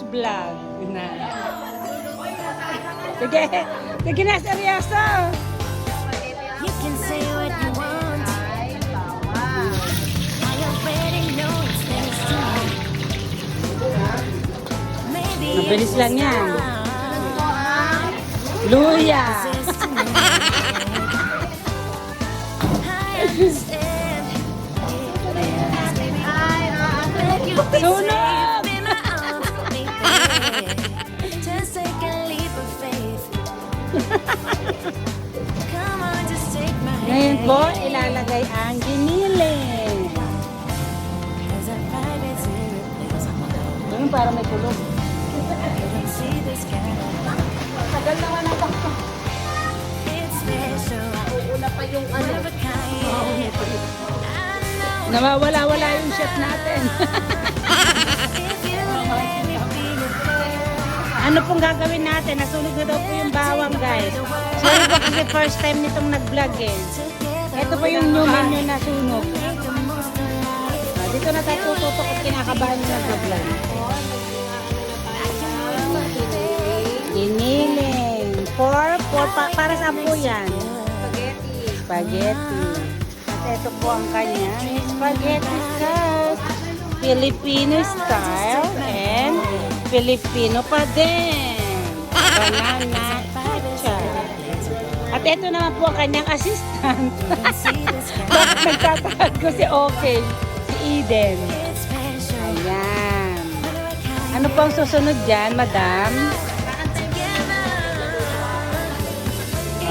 first vlog na. Sige, sige na, seryoso. You can say what you want. I already know it's tasty. Maybe Mabilis lang yan. Luya. Sunog! Just take a leap of faith. Come on, just take my Ngayon hand. po, ilalagay ang giniling. As I find it's irreplaceable. Ganun para may kulog. You can see the sky. Tagal naman ang bakto. It's special. Una pa yung One of a kind. I know Nawawala-wala yung chef natin. if you let me be your friend. Ano pong gagawin natin? Nasunog na daw po yung bawang, guys. Sorry po kasi first time nitong nag-vlog eh. Ito po yung new menu na sunog. Make the most of life. Dito na tayo tututok at kinakabahan yung nag-vlog. Giniling. Para saan po yan? Spaghetti. At ito po ang kanyang spaghetti sauce. Filipino style and Filipino pa din. Banana ketchup. At ito naman po ang kanyang assistant. Bakit nagtatawag ko si Okay? Si Eden. It's special. Ayan. Ano po ang susunod dyan, madam?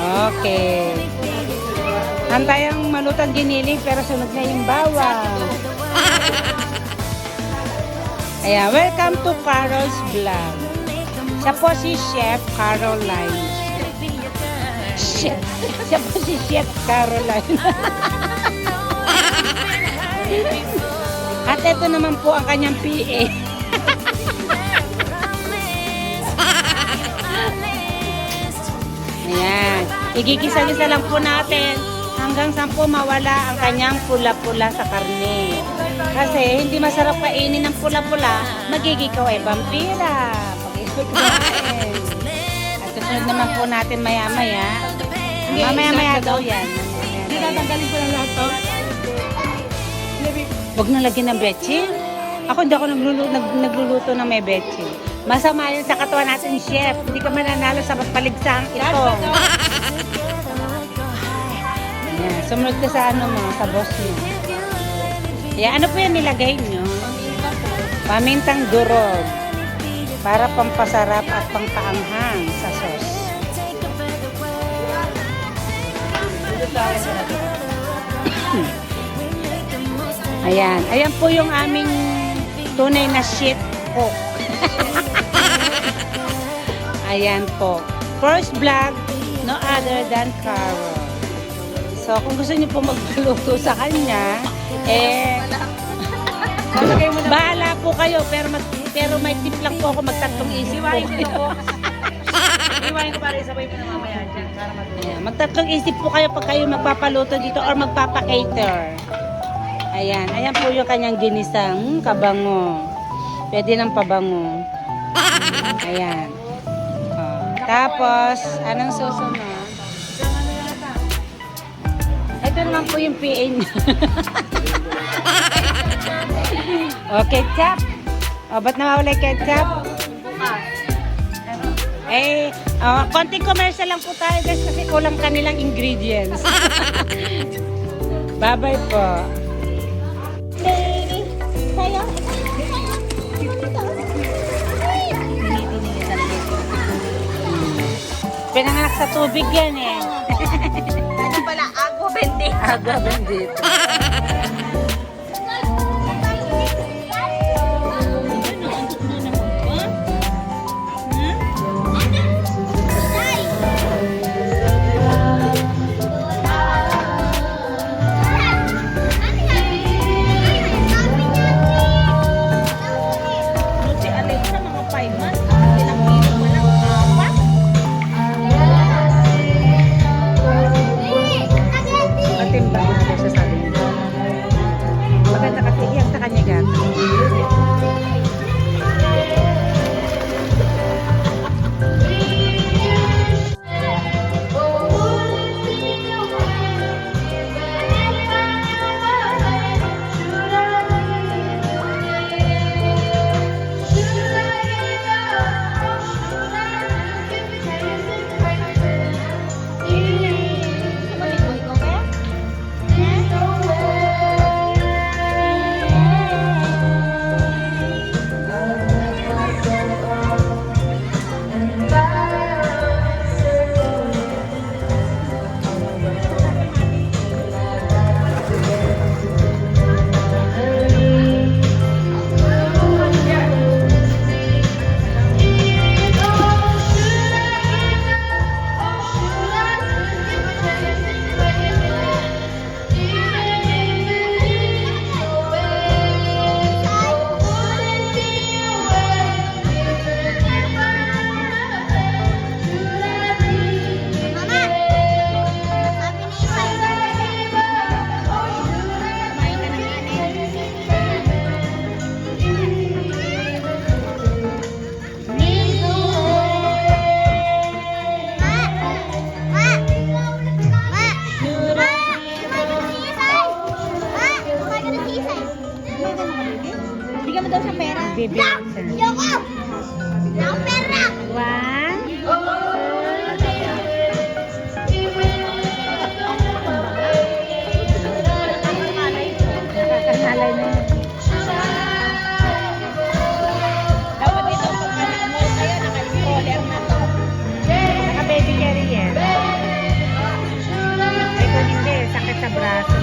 Okay. Hantay ang malutang giniling pero sunod na yung bawang. Ayan, welcome to Carol's Vlog. Siya po si Chef Caroline. Siya po si Chef Caroline. At ito naman po ang kanyang PA. Ayan. Igigisa-gisa lang po natin hanggang saan po mawala ang kanyang pula-pula sa karne. Kasi hindi masarap kainin ng pula-pula, magiging ikaw ay vampira. Pag-isip natin. At susunod naman po natin maya-maya. Mamaya-maya daw yan. Hindi natanggalin ko ng lahat to. Huwag na lagyan ng betchin. Ako hindi ako nagluluto ng may betchin. Masama yun sa katawan natin, chef. Hindi ka mananalo sa paligsang ito. Ayan, sumunod ka sa ano mo, sa boss mo. Ayan, ano po yan nilagay nyo? Pamintang durog. Para pampasarap at pampaanghang sa sauce. Ayan. Ayan po yung aming tunay na shit cook. Ayan po. First vlog, no other than Carol. So, kung gusto niyo po magpaluto sa kanya, bahala po kayo. Pero may tip lang po ako magtatlong isip po. Iwain ko para isabay mo na mamaya dyan. Para Ayan, magtatlong isip po kayo pag kayo magpapaluto dito or magpapakater. Ayan, ayan po yung kanyang ginisang kabango. Pwede ng pabango. Ayan. Oh. Tapos, anong susunod? Ito naman po yung PA niya. O, ketchup. O, ba't nawawala yung ketchup? Konting commercial lang po tayo guys kasi kulang kanilang ingredients. Bye-bye po. Pinanganak sa tubig yan eh. Ano pala, agua bendita. Agua bendita. Matimbang na sa sabi. Bibilang siya. Yoko! Lang pera! One. Nakakanalay na yun. Dapat dito, pag mo kayo, naka-spoiler na to. Naka-baby carrier. Ay, kung hindi, sakit sa braso.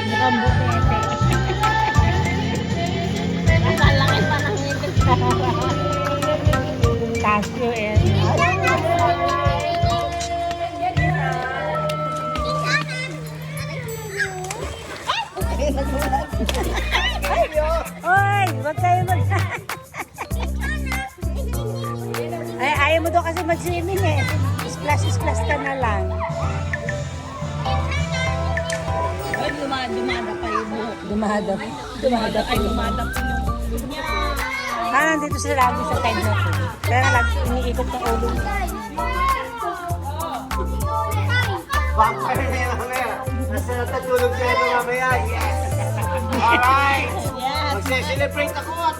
Mukhang bukete. Ang laki pa ng ngipin. Casio eh. Oy, wag kayo Ay, ayaw mo daw kasi mag-swimming eh. Splash ka na lang. Ay, dumada pa yung buhok. Dumadap. Dumada pa yung ulo niya. Nandito sila lagi sa side natin. Kaya nga lagi iniikot ng ulo. Vampire na yun mamaya. Nasa natutulog siya ito mamaya. Yes! Alright! Yes. Magse-celebrate ako at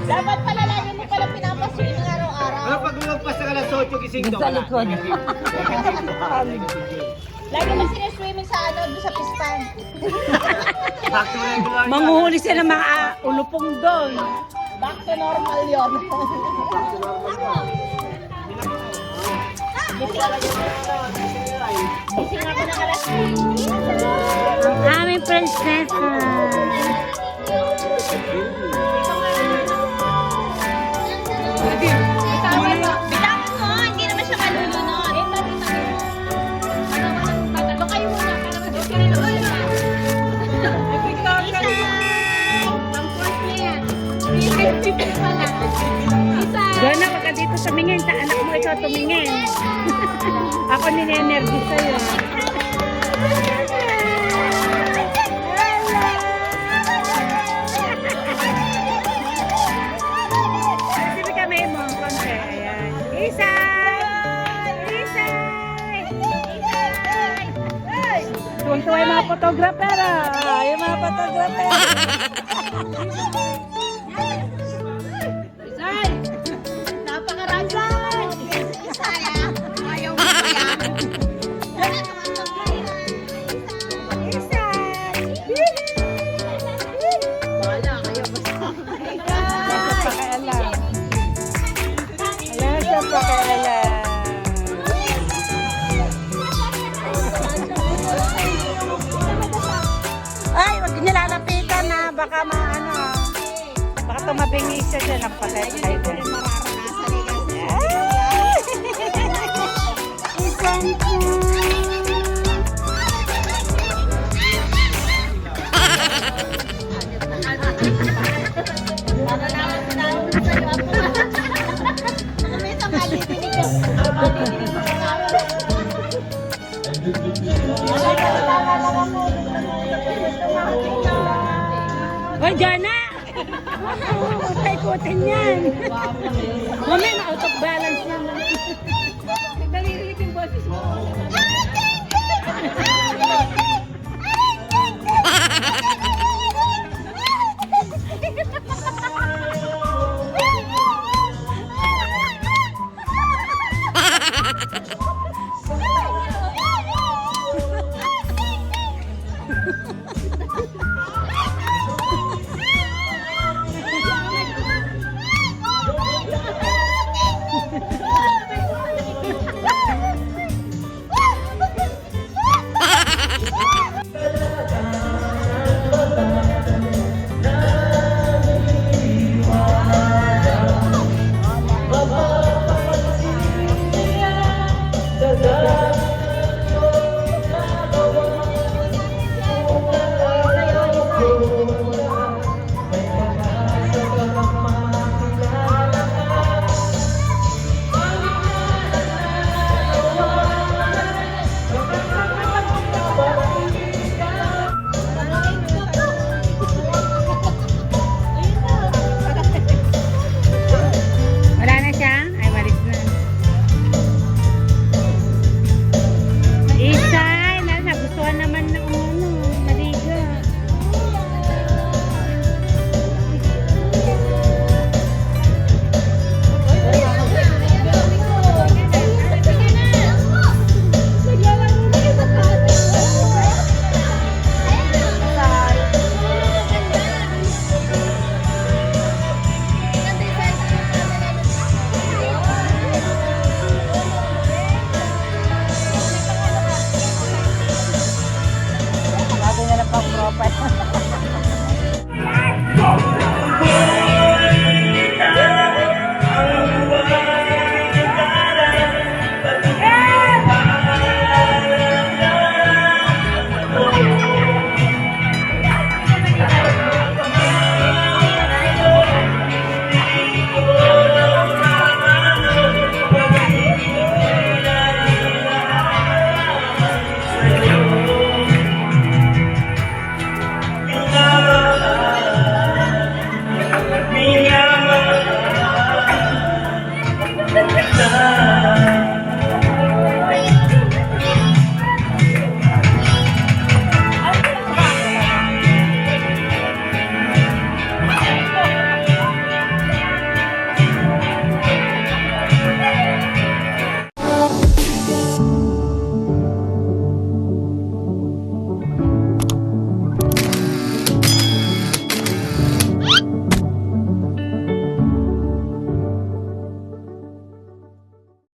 Dapat pala lagi mo pala pinapaswimming araw-araw. Ano pag lumagpas na alas 8 gising to? Sa likod. Lagi mo sineswimming sa doon sa pispan. Back to regular. Manghuhuli sila ng mga ulupong doon. Back to normal yun. Gising ako ng alas 3. Ang aming prinsesa. Bilang mo, hindi naman siya malulunod. Tatlo kayo muna. Ang first na yan. Gana, wag ka dito tumingin. Sa anak mo ito tumingin. Ako ninenergy sa'yo. Sabi kami mo, konti. Ayan. Isay! Isay! Tuwang-tuwa yung mga photographer ah. Yung mga photographer. Napakaransan! Isaya! Ayaw mo ba yan? Wala, kayo basta. Pakialam. Alam sa pakialam. Ay, wag niyo lalapitan na. Baka maano. Baka tumabingi siya dyan. Ang patay dyan. Isang Para naman sinawag sa iyo ako. Kami sa malipinig ko. Malipinig ko sa Hoy, Jana! Paikutin yan. Mamaya, ma-out of balance yan.